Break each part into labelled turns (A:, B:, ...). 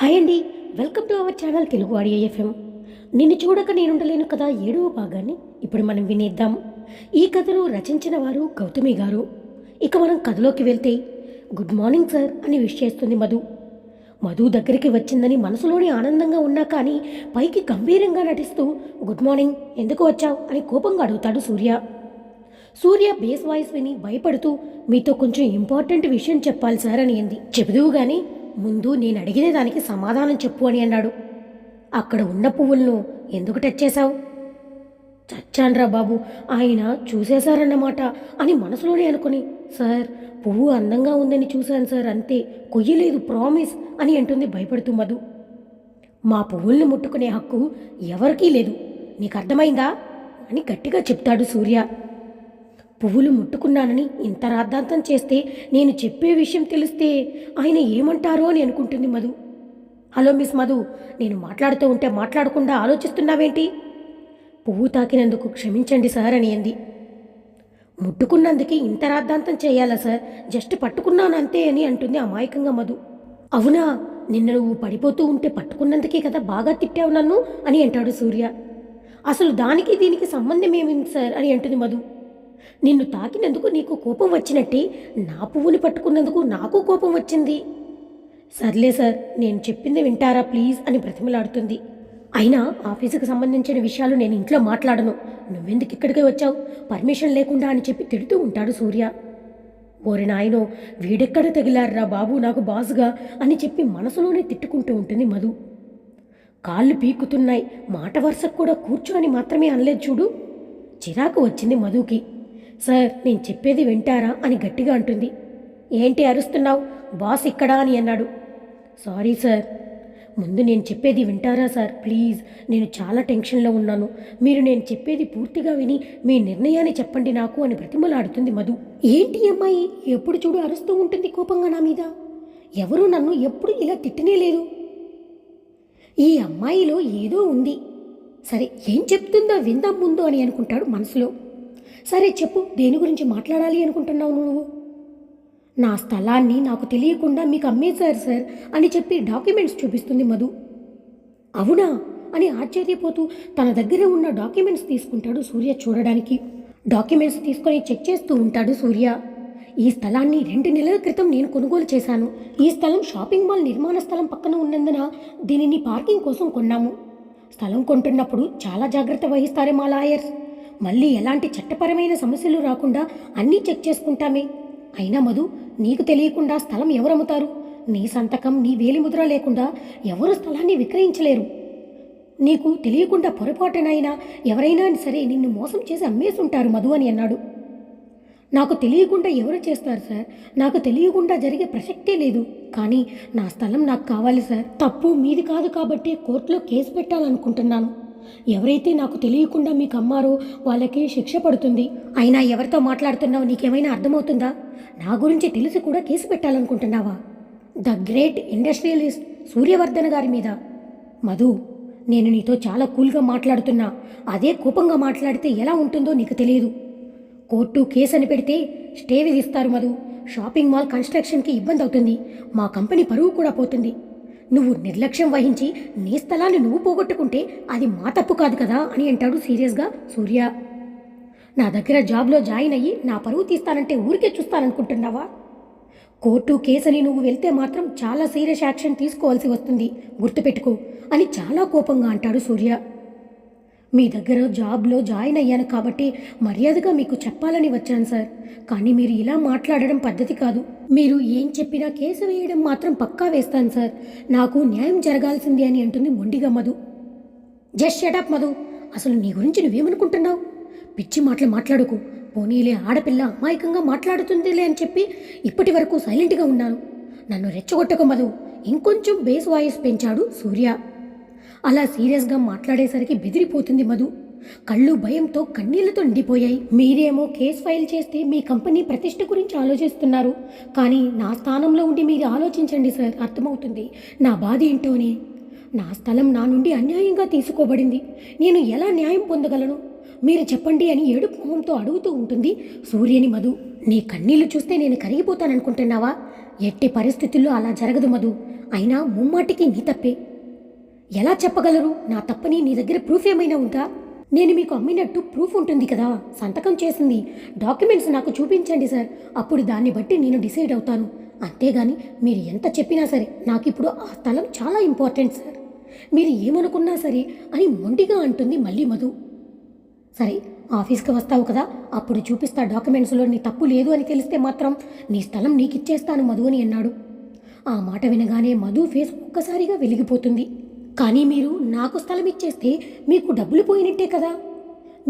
A: Hi అండి. Welcome to our channel Telugu audio FM. నిన్ను చూడక నేనుండలేను కదా 7వ భాగాన్ని ఇప్పుడు మనం వినేద్దాం. ఈ కథను రచించిన వారు గౌతమి గారు. ఇక మనం కథలోకి వెళ్తే, గుడ్ మార్నింగ్ సార్ అని విష్ చేస్తుంది మధు. మధు దగ్గరికి వచ్చిందని మనసులోని ఆనందంగా ఉన్నా కానీ పైకి గంభీరంగా నటిస్తూ గుడ్ మార్నింగ్, ఎందుకు వచ్చావు అని కోపంగా అడుగుతాడు సూర్య. సూర్య బేస్ వాయిస్ విని భయపడుతూ మీతో కొంచెం ఇంపార్టెంట్ విషయం చెప్పాలి సార్ అని అంది. చెబుదువు గాని ముందు నేను అడిగిన దానికి సమాధానం చెప్పు అని అన్నాడు. అక్కడ ఉన్న పువ్వులను ఎందుకు టచ్ చేశావు? చచ్చాన్రా బాబు, ఆయన చూసేశారన్నమాట అని మనసులోనే అనుకుని, సార్ పువ్వు అందంగా ఉందని చూశాను సార్, అంతే, కొయ్యలేదు, ప్రామిస్ అని అంటుంది భయపడుతూ మధు. మా పువ్వుల్ని ముట్టుకునే హక్కు ఎవరికీ లేదు, నీకు అర్థమైందా అని గట్టిగా చెప్తాడు సూర్య. పువ్వులు ముట్టుకున్నానని ఇంత రాద్ధాంతం చేస్తే నేను చెప్పే విషయం తెలిస్తే ఆయన ఏమంటారో అని అనుకుంటుంది మధు. హలో మిస్ మధు, నేను మాట్లాడుతూ ఉంటే మాట్లాడకుండా ఆలోచిస్తున్నావేంటి? పువ్వు తాకినందుకు క్షమించండి సార్ అని అంది. ముట్టుకున్నందుకే ఇంత రాద్ధాంతం చేయాలా సార్, జస్ట్ పట్టుకున్నాను అంతే అని అంటుంది అమాయకంగా మధు. అవునా, నిన్న నువ్వు పడిపోతూ ఉంటే పట్టుకున్నందుకే కదా బాగా తిట్టావు నన్ను అని అంటాడు సూర్య. అసలు దానికి దీనికి సంబంధం ఏమింది సార్ అని అంటుంది మధు. నిన్ను తాకినందుకు నీకు కోపం వచ్చినట్టే నా పువ్వుని పట్టుకున్నందుకు నాకు కోపం వచ్చింది. సర్లే సార్, నేను చెప్పింది వింటారా ప్లీజ్ అని బ్రతిమలాడుతుంది. అయినా ఆఫీసుకు సంబంధించిన విషయాలు నేను ఇంట్లో మాట్లాడను, నువ్వెందుకు ఇక్కడికే వచ్చావు, పర్మిషన్ లేకుండా అని చెప్పి తిడుతూ ఉంటాడు సూర్య. ఓరి నాయనో, వీడెక్కడ తగిలారా బాబు నాకు బాసుగా అని చెప్పి మనసులోనే తిట్టుకుంటూ ఉంటుంది మధు. కాళ్ళు పీకుతున్నాయి, మాట వరుసకు కూడా కూర్చోని మాత్రమే అనలేదు చూడు. చిరాకు వచ్చింది మధుకి. సార్ నేను చెప్పేది వింటారా అని గట్టిగా అంటుంది. ఏంటి అరుస్తున్నావు, బాస్ ఇక్కడా అని అన్నాడు. సారీ సార్, ముందు నేను చెప్పేది వింటారా సార్ ప్లీజ్, నేను చాలా టెన్షన్లో ఉన్నాను, మీరు నేను చెప్పేది పూర్తిగా విని మీ నిర్ణయాన్ని చెప్పండి నాకు అని బ్రతిమలాడుతుంది మధు. ఏంటి అమ్మాయి ఎప్పుడు చూడు అరుస్తూ ఉంటుంది కోపంగా నా మీద, ఎవరూ నన్ను ఎప్పుడు ఇలా తిట్టనే లేదు. ఈ అమ్మాయిలో ఏదో ఉంది, సరే ఏం చెప్తుందో విందాం ముందు అని అనుకుంటాడు మనసులో. సరే చెప్పు, దేని గురించి మాట్లాడాలి అనుకుంటున్నావు నువ్వు? నా స్థలాన్ని నాకు తెలియకుండా మీకు అమ్మేశారు సార్ అని చెప్పి డాక్యుమెంట్స్ చూపిస్తుంది మధు. అవునా అని ఆశ్చర్యపోతూ తన దగ్గర ఉన్న డాక్యుమెంట్స్ తీసుకుంటాడు సూర్య చూడడానికి. డాక్యుమెంట్స్ తీసుకొని చెక్ చేస్తూ ఉంటాడు సూర్య. ఈ స్థలాన్ని 2 నెలల క్రితం నేను కొనుగోలు చేశాను. ఈ స్థలం షాపింగ్ మాల్ నిర్మాణ స్థలం పక్కన ఉన్నందున దీనిని పార్కింగ్ కోసం కొన్నాము. స్థలం కొంటున్నప్పుడు చాలా జాగ్రత్త వహిస్తారే మా లాయర్స్. మళ్ళీ ఎలాంటి చట్టపరమైన సమస్యలు రాకుండా అన్నీ చెక్ చేసుకుంటామే. అయినా మధు, నీకు తెలియకుండా స్థలం ఎవరు అమ్ముతారు? నీ సంతకం, నీ వేలిముద్ర లేకుండా ఎవరు స్థలాన్ని విక్రయించలేరు. నీకు తెలియకుండా పొరపాటునైనా ఎవరైనా సరే నిన్ను మోసం చేసి అమ్మేసి ఉంటారు మధు అని అన్నాడు. నాకు తెలియకుండా ఎవరు చేస్తారు సార్, నాకు తెలియకుండా జరిగే ప్రసక్తే లేదు. కానీ నా స్థలం నాకు కావాలి సార్. తప్పు మీది కాదు కాబట్టి కోర్టులో కేసు పెట్టాలనుకుంటున్నాను. ఎవరైతే నాకు తెలియకుండా మీకు అమ్మారో వాళ్ళకి శిక్ష పడుతుంది. అయినా ఎవరితో మాట్లాడుతున్నావు, నీకేమైనా అర్థమవుతుందా? నా గురించి తెలిసి కూడా కేసు పెట్టాలనుకుంటున్నావా? ద గ్రేట్ ఇండస్ట్రియలిస్ట్ సూర్యవర్ధన్ గారి మీద. మధు, నేను నీతో చాలా కూల్గా మాట్లాడుతున్నా, అదే కోపంగా మాట్లాడితే ఎలా ఉంటుందో నీకు తెలియదు. కోర్టు కేసు అని పెడితే స్టే విధిస్తారు మధు. షాపింగ్ మాల్ కన్స్ట్రక్షన్కి ఇబ్బంది అవుతుంది, మా కంపెనీ పరువు కూడా పోతుంది. నువ్వు నిర్లక్ష్యం వహించి నీ స్థలాన్ని నువ్వు పోగొట్టుకుంటే అది మా తప్పు కాదు కదా అని అంటాడు సీరియస్గా సూర్య. నా దగ్గర జాబ్లో జాయిన్ అయ్యి నా పరువు తీస్తానంటే ఊరికే చూస్తాననుకుంటున్నావా? కోర్టు కేసని నువ్వు వెళ్తే మాత్రం చాలా సీరియస్ యాక్షన్ తీసుకోవాల్సి వస్తుంది, గుర్తుపెట్టుకో అని చాలా కోపంగా అంటాడు సూర్య. మీ దగ్గర జాబ్లో జాయిన్ అయ్యాను కాబట్టి మర్యాదగా మీకు చెప్పాలని వచ్చాను సార్, కానీ మీరు ఇలా మాట్లాడడం పద్ధతి కాదు. మీరు ఏం చెప్పినా కేసు వేయడం మాత్రం పక్కా వేస్తాను సార్, నాకు న్యాయం జరగాల్సింది అని అంటుంది మొండిగా మధు. జస్ట్ షటప్ మధు, అసలు నీ గురించి నువ్వేమనుకుంటున్నావు? పిచ్చి మాటలు మాట్లాడుకు. పోనీలే, ఆడపిల్ల అమాయకంగా మాట్లాడుతుందిలే అని చెప్పి ఇప్పటి వరకు సైలెంట్గా ఉన్నాను. నన్ను రెచ్చగొట్టకు మధు, ఇంకొంచెం బేస్ వాయిస్ పెంచాడు సూర్య. అలా సీరియస్గా మాట్లాడేసరికి బెదిరిపోతుంది మధు. కళ్ళు భయంతో కన్నీళ్లతో నిండిపోయాయి. మీరేమో కేసు ఫైల్ చేస్తే మీ కంపెనీ ప్రతిష్ట గురించి ఆలోచిస్తున్నారు, కానీ నా స్థానంలో ఉండి మీరు ఆలోచించండి సార్, అర్థమవుతుంది నా బాధ ఏంటోనే. నా స్థలం నా నుండి అన్యాయంగా తీసుకోబడింది, నేను ఎలా న్యాయం పొందగలను? మీరు చెప్పండి అని ఏడుపు మొహంతో అడుగుతూ ఉంటుంది సూర్యని మధు. నీ కన్నీళ్లు చూస్తే నేను కరిగిపోతాననుకుంటున్నావా? ఎట్టి పరిస్థితుల్లో అలా జరగదు మధు, అయినా ముమ్మాటికి నీ తప్పే. ఎలా చెప్పగలరు నా తప్పని? నీ దగ్గర ప్రూఫ్ ఏమైనా ఉందా? నేను మీకు అమ్మినట్టు ప్రూఫ్ ఉంటుంది కదా, సంతకం చేసింది డాక్యుమెంట్స్ నాకు చూపించండి సార్, అప్పుడు దాన్ని బట్టి నేను డిసైడ్ అవుతాను. అంతేగాని మీరు ఎంత చెప్పినా సరే నాకు ఇప్పుడు ఆ స్థలం చాలా ఇంపార్టెంట్ సార్, మీరు ఏమనుకున్నా సరే అని మొండిగా అంటుంది మళ్ళీ మధు. సరే, ఆఫీస్కి వస్తావు కదా, అప్పుడు చూపిస్తా డాక్యుమెంట్స్లో నీ తప్పు లేదు అని తెలిస్తే మాత్రం నీ స్థలం నీకిచ్చేస్తాను మధు అని అన్నాడు. ఆ మాట వినగానే మధు ఫేస్ ఒక్కసారిగా వెలిగిపోతుంది. కానీ మీరు నాకు స్థలం ఇచ్చేస్తే మీకు డబ్బులు పోయినట్టే కదా,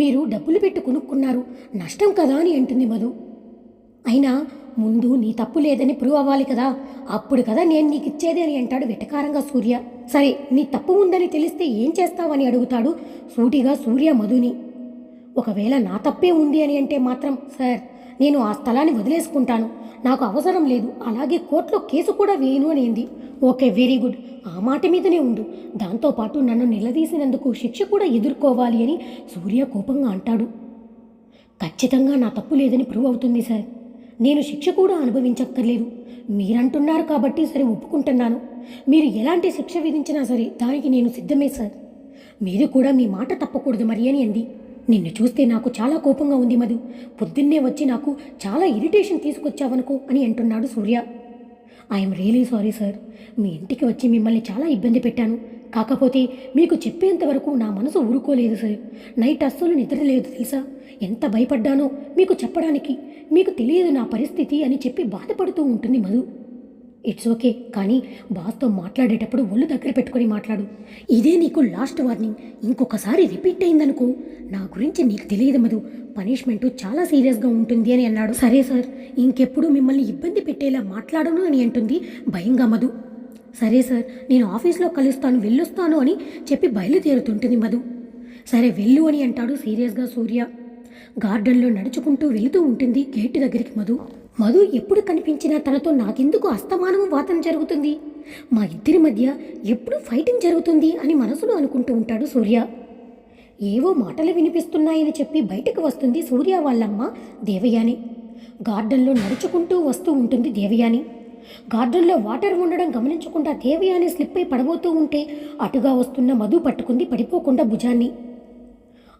A: మీరు డబ్బులు పెట్టి కొనుక్కున్నారు, నష్టం కదా అని అంటుంది మధు. అయినా ముందు నీ తప్పు లేదని ప్రూవ్ అవ్వాలి కదా, అప్పుడు కదా నేను నీకు ఇచ్చేది అని అంటాడు వెటకారంగా సూర్య. సరే, నీ తప్పు ఉందని తెలిస్తే ఏం చేస్తావని అడుగుతాడు సూటిగా సూర్య మధుని. ఒకవేళ నా తప్పే ఉంది అని అంటే మాత్రం సార్, నేను ఆ స్థలాన్ని వదిలేసుకుంటాను, నాకు అవసరం లేదు, అలాగే కోర్టులో కేసు కూడా వేయను అనేది. ఓకే, వెరీ గుడ్, ఆ మాట మీదనే ఉండు, దాంతోపాటు నన్ను నిలదీసినందుకు శిక్ష కూడా ఎదుర్కోవాలి అని సూర్య కోపంగా అంటాడు. ఖచ్చితంగా నా తప్పు లేదని ప్రూవ్ అవుతుంది సార్, నేను శిక్ష కూడా అనుభవించక్కర్లేదు, మీరంటున్నారు కాబట్టి సరే ఒప్పుకుంటున్నాను, మీరు ఎలాంటి శిక్ష విధించినా సరే దానికి నేను సిద్ధమే సార్, మీరు కూడా మీ మాట తప్పకూడదు మరి అని అంది. నిన్ను చూస్తే నాకు చాలా కోపంగా ఉంది మధు, పొద్దున్నే వచ్చి నాకు చాలా ఇరిటేషన్ తీసుకొచ్చావనుకో అని అంటున్నాడు సూర్య. ఐఎమ్ రియలీ సారీ సార్, మీ ఇంటికి వచ్చి మిమ్మల్ని చాలా ఇబ్బంది పెట్టాను, కాకపోతే మీకు చెప్పేంత వరకు నా మనసు ఊరుకోలేదు సార్, నైట్ అస్సలు నిద్ర లేదు తెలుసా, ఎంత భయపడ్డానో మీకు చెప్పడానికి, మీకు తెలియదు నా పరిస్థితి అని చెప్పి బాధపడుతూ ఉంటుంది మధు. ఇట్స్ ఓకే, కానీ బాస్తో మాట్లాడేటప్పుడు ఒళ్ళు దగ్గర పెట్టుకొని మాట్లాడు, ఇదే నీకు లాస్ట్ వార్నింగ్, ఇంకొకసారి రిపీట్ అయిందనుకో నా గురించి నీకు తెలియదు మధు, పనిష్మెంటు చాలా సీరియస్గా ఉంటుంది అని అన్నాడు. సరే సార్, ఇంకెప్పుడు మిమ్మల్ని ఇబ్బంది పెట్టేలా మాట్లాడను అని అంటుంది భయంగా మధు. సరే సార్, నేను ఆఫీస్లో కలుస్తాను, వెళ్ళొస్తాను అని చెప్పి బయలుదేరుతుంటుంది మధు. సరే వెళ్ళు అని అంటాడు సీరియస్గా సూర్య. గార్డెన్లో నడుచుకుంటూ వెళుతూ ఉంటుంది గేటు దగ్గరికి మధు. మధు ఎప్పుడు కనిపించినా తనతో నాకెందుకు అస్తమానము వాదన జరుగుతుంది, మా ఇద్దరి మధ్య ఎప్పుడు ఫైటింగ్ జరుగుతుంది అని మనసులో అనుకుంటూ ఉంటాడు సూర్య. ఏవో మాటలు వినిపిస్తున్నాయని చెప్పి బయటకు వస్తుంది సూర్య వాళ్ళమ్మ దేవయాని. గార్డెన్లో నడుచుకుంటూ వస్తూ ఉంటుంది దేవయాని. గార్డెన్లో వాటర్ ఉండడం గమనించకుండా దేవయాని స్లిప్ అయి పడబోతూ ఉంటే అటుగా వస్తున్న మధు పట్టుకుంది పడిపోకుండా భుజాన్ని.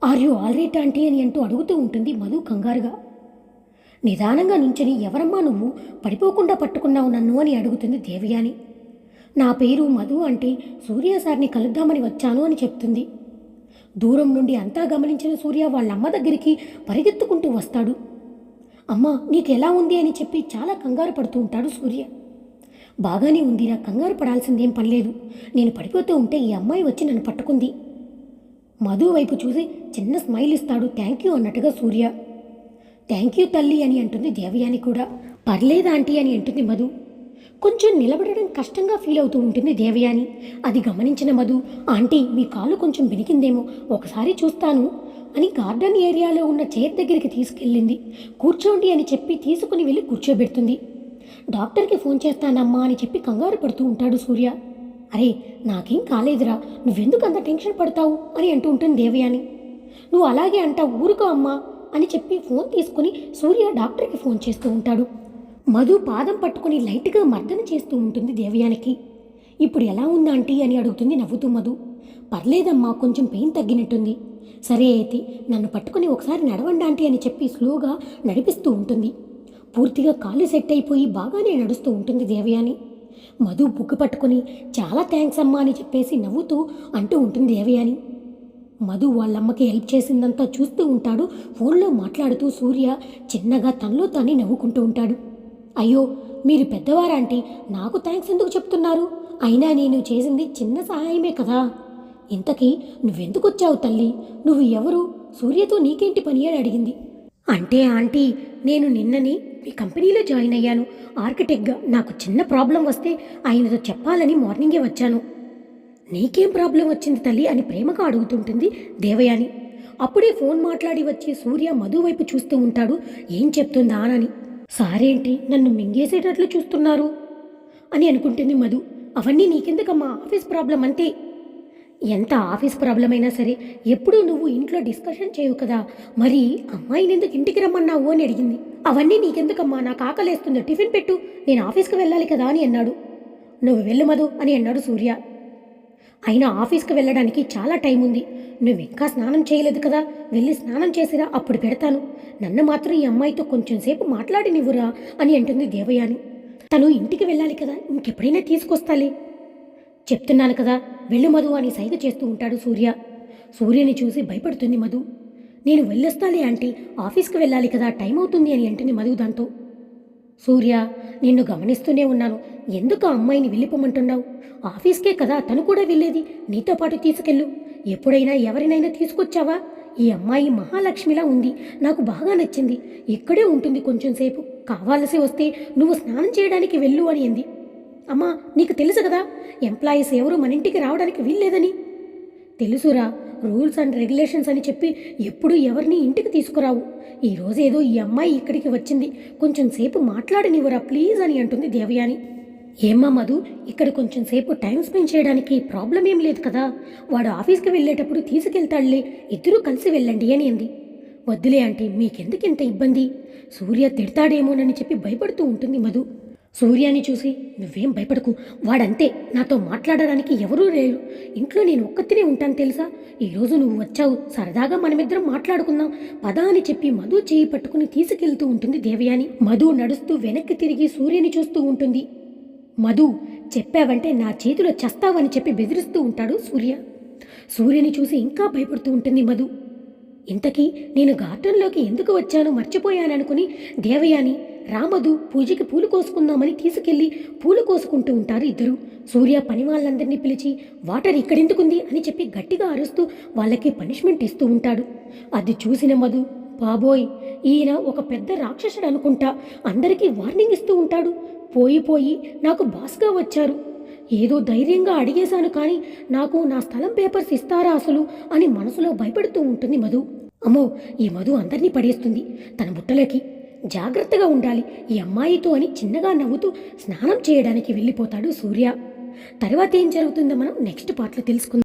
A: Are you all right aunty అని అంటూ అడుగుతూ ఉంటుంది మధు కంగారుగా. నిదానంగా నుంచని ఎవరమ్మా నువ్వు, పడిపోకుండా పట్టుకున్నావు నన్ను అని అడుగుతుంది దేవయాని. నా పేరు మధు అంటే సూర్య సార్ని కలుద్దామని వచ్చాను అని చెప్తుంది. దూరం నుండి అంతా గమనించిన సూర్య వాళ్ళమ్మ దగ్గరికి పరిగెత్తుకుంటూ వస్తాడు. అమ్మ నీకు ఎలా ఉంది అని చెప్పి చాలా కంగారు పడుతూ ఉంటాడు సూర్య. బాగానే ఉందిరా, కంగారు పడాల్సిందేం పనిలేదు, నేను పడిపోతూ ఉంటే ఈ అమ్మాయి వచ్చి నన్ను పట్టుకుంది. మధు వైపు చూసి చిన్న స్మైల్ ఇస్తాడు థ్యాంక్ యూ అన్నట్టుగా సూర్య. థ్యాంక్ యూ తల్లి అని అంటుంది దేవయాని కూడా. పర్లేదు ఆంటీ అని అంటుంది మధు. కొంచెం నిలబడడం కష్టంగా ఫీల్ అవుతూ ఉంటుంది దేవయాని. అది గమనించిన మధు, ఆంటీ మీ కాలు కొంచెం బెనికిందేమో, ఒకసారి చూస్తాను అని గార్డెన్ ఏరియాలో ఉన్న చైర్ దగ్గరికి తీసుకెళ్ళింది. కూర్చోండి అని చెప్పి తీసుకుని వెళ్ళి కూర్చోబెడుతుంది. డాక్టర్కి ఫోన్ చేస్తానమ్మా అని చెప్పి కంగారు పడుతూ ఉంటాడు సూర్య. అరే నాకేం కాలేదురా, నువ్వెందుకు అంత టెన్షన్ పడతావు అని అంటూ ఉంటుంది దేవయాని. నువ్వు అలాగే అంటావు, ఊరుకో అమ్మా అని చెప్పి ఫోన్ తీసుకుని సూర్య డాక్టర్కి ఫోన్ చేస్తూ ఉంటాడు. మధు పాదం పట్టుకుని లైట్గా మర్దన చేస్తూ ఉంటుంది దేవయానికి. ఇప్పుడు ఎలా ఉందా ఆంటీ అని అడుగుతుంది నవ్వుతూ మధు. పర్లేదమ్మా, కొంచెం పెయిన్ తగ్గినట్టుంది. సరే అయితే నన్ను పట్టుకుని ఒకసారి నడవండి ఆంటీ అని చెప్పి స్లోగా నడిపిస్తూ ఉంటుంది. పూర్తిగా కాళ్ళు సెట్ అయిపోయి బాగానే నడుస్తూ ఉంటుంది దేవయాని. మధు బుగ్గు పట్టుకుని చాలా థ్యాంక్స్ అమ్మా అని చెప్పేసి నవ్వుతూ అంటూ ఉంటుంది దేవయాని. మధు వాళ్ళమ్మకి హెల్ప్ చేసిందంతా చూస్తూ ఉంటాడు. ఫోన్లో మాట్లాడుతూ సూర్య చిన్నగా తనలో తానే నవ్వుకుంటూ ఉంటాడు. అయ్యో మీరు పెద్దవారంటే నాకు థ్యాంక్స్ ఎందుకు చెప్తున్నారు, అయినా నేను చేసింది చిన్న సహాయమే కదా. ఇంతకీ నువ్వెందుకు వచ్చావు తల్లి, నువ్వు ఎవరు, సూర్యతో నీకేంటి పని అని అడిగింది. అంటే ఆంటీ నేను నిన్ననే మీ కంపెనీలో జాయిన్ అయ్యాను ఆర్కిటెక్ట్గా, నాకు చిన్న ప్రాబ్లం వస్తే ఆయనతో చెప్పాలని మార్నింగే వచ్చాను. నీకేం ప్రాబ్లం వచ్చింది తల్లి అని ప్రేమగా అడుగుతుంటుంది దేవయాని. అప్పుడే ఫోన్ మాట్లాడి వచ్చి సూర్య మధు వైపు చూస్తూ ఉంటాడు. ఏం చెప్తుందా అని. సారేంటి నన్ను మింగేసేటట్లు చూస్తున్నారు అని అనుకుంటుంది మధు. అవన్నీ నీకెందుకమ్మా, ఆఫీస్ ప్రాబ్లం అంతే. ఎంత ఆఫీస్ ప్రాబ్లం అయినా సరే ఎప్పుడూ నువ్వు ఇంట్లో డిస్కషన్ చేయవు కదా, మరి అమ్మాయిని ఎందుకు ఇంటికి రమ్మన్నావు అని అడిగింది. అవన్నీ నీకెందుకమ్మా, నాకు ఆకలేస్తుంది, టిఫిన్ పెట్టు, నేను ఆఫీస్కి వెళ్ళాలి కదా అని అన్నాడు. నువ్వు వెళ్ళు మధు అని అన్నాడు సూర్య. అయినా ఆఫీస్కి వెళ్ళడానికి చాలా టైం ఉంది. నువ్వు ఇంకా స్నానం చేయలేదు కదా, వెళ్ళి స్నానం చేసిరా, అప్పుడు పెడతాను. నన్ను మాత్రం ఈ అమ్మాయితో కొంచెం సేపు మాట్లాడినివ్వురా అని అంటుంది దేవయాని. తను ఇంటికి వెళ్ళాలి కదా, ఇంకెప్పుడైనా తీసుకొస్తాలే. చెప్తున్నాను కదా, వెళ్ళు మధు అని సైగ చేస్తూ ఉంటాడు సూర్య. సూర్యని చూసి భయపడుతుంది మధు. నేను వెళ్ళొస్తాలే ఆంటీ, ఆఫీస్కి వెళ్ళాలి కదా, టైం అవుతుంది అని అంటుంది మధు దాంతో. సూర్య, నిన్ను గమనిస్తూనే ఉన్నాను, ఎందుకు ఆ అమ్మాయిని వెళ్ళిపోమంటున్నావు? ఆఫీస్కే కదా తను కూడా వెళ్ళేది, నీతో పాటు తీసుకెళ్ళు. ఎప్పుడైనా ఎవరినైనా తీసుకొచ్చావా? ఈ అమ్మాయి మహాలక్ష్మిలా ఉంది, నాకు బాగా నచ్చింది. ఇక్కడే ఉంటుంది కొంచెం సేపు, కావాల్సి వస్తే నువ్వు స్నానం చేయడానికి వెళ్ళు అని అంది. అమ్మా, నీకు తెలుసు కదా ఎంప్లాయీస్ ఎవరు మన ఇంటికి రావడానికి వీల్లేదని. తెలుసురా, రూల్స్ అండ్ రెగ్యులేషన్స్ అని చెప్పి ఎప్పుడూ ఎవరిని ఇంటికి తీసుకురావు. ఈరోజేదో ఈ అమ్మాయి ఇక్కడికి వచ్చింది, కొంచెం సేపు మాట్లాడనివ్వరా ప్లీజ్ అని అంటుంది దేవయాని. ఏమ్మా మధు, ఇక్కడ కొంచెం సేపు టైం స్పెండ్ చేయడానికి ప్రాబ్లం ఏం లేదు కదా, వాడు ఆఫీస్కి వెళ్ళేటప్పుడు తీసుకెళ్తాడులే, ఇద్దరూ కలిసి వెళ్ళండి అని అంది. వద్దులే ఆంటీ, మీకెందుకు ఇంత ఇబ్బంది, సూర్య తిడతాడేమోనని చెప్పి భయపడుతూ ఉంటుంది మధు. సూర్యాని చూసి, నువ్వేం భయపడకు, వాడంతే, నాతో మాట్లాడడానికి ఎవరూ లేరు, ఇంట్లో నేను ఒక్కతినే ఉంటాను తెలుసా. ఈరోజు నువ్వు వచ్చావు, సరదాగా మనమిద్దరం మాట్లాడుకుందాం పదా అని చెప్పి మధు చేయి పట్టుకుని తీసుకెళ్తూ ఉంటుంది దేవయాని. మధు నడుస్తూ వెనక్కి తిరిగి సూర్యని చూస్తూ ఉంటుంది. మధు, చెప్పావంటే నా చేతిలో చస్తావని చెప్పి బెదిరిస్తూ ఉంటాడు సూర్య. సూర్యని చూసి ఇంకా భయపడుతూ ఉంటుంది మధు. ఇంతకీ నేను గార్డెన్లోకి ఎందుకు వచ్చానో మర్చిపోయాననుకుని దేవయాని, రామధు పూజకి పూలు కోసుకుందామని తీసుకెళ్లి పూలు కోసుకుంటూ ఉంటారు ఇద్దరు. సూర్య పని వాళ్ళందరినీ పిలిచి వాటర్ ఇక్కడెందుకుంది అని చెప్పి గట్టిగా అరుస్తూ వాళ్ళకి పనిష్మెంట్ ఇస్తూ ఉంటాడు. అది చూసిన మధు, బాబోయ్, ఈయన ఒక పెద్ద రాక్షసుడు అనుకుంటా, అందరికీ వార్నింగ్ ఇస్తూ ఉంటాడు. పోయి నాకు బాస్గా వచ్చారు, ఏదో ధైర్యంగా అడిగేశాను కానీ నాకు నా స్థలం పేపర్స్ ఇస్తారా అసలు అని మనసులో భయపడుతూ ఉంటుంది మధు. అమ్మో, ఈ మధు అందరినీ పడేస్తుంది తన బుట్టలోకి, జాగ్రత్తగా ఉండాలి ఈ అమ్మాయితో అని చిన్నగా నవ్వుతూ స్నానం చేయడానికి వెళ్ళిపోతాడు సూర్య. తర్వాత ఏం జరుగుతుందో మనం నెక్స్ట్ పార్ట్లో తెలుసుకుందాం.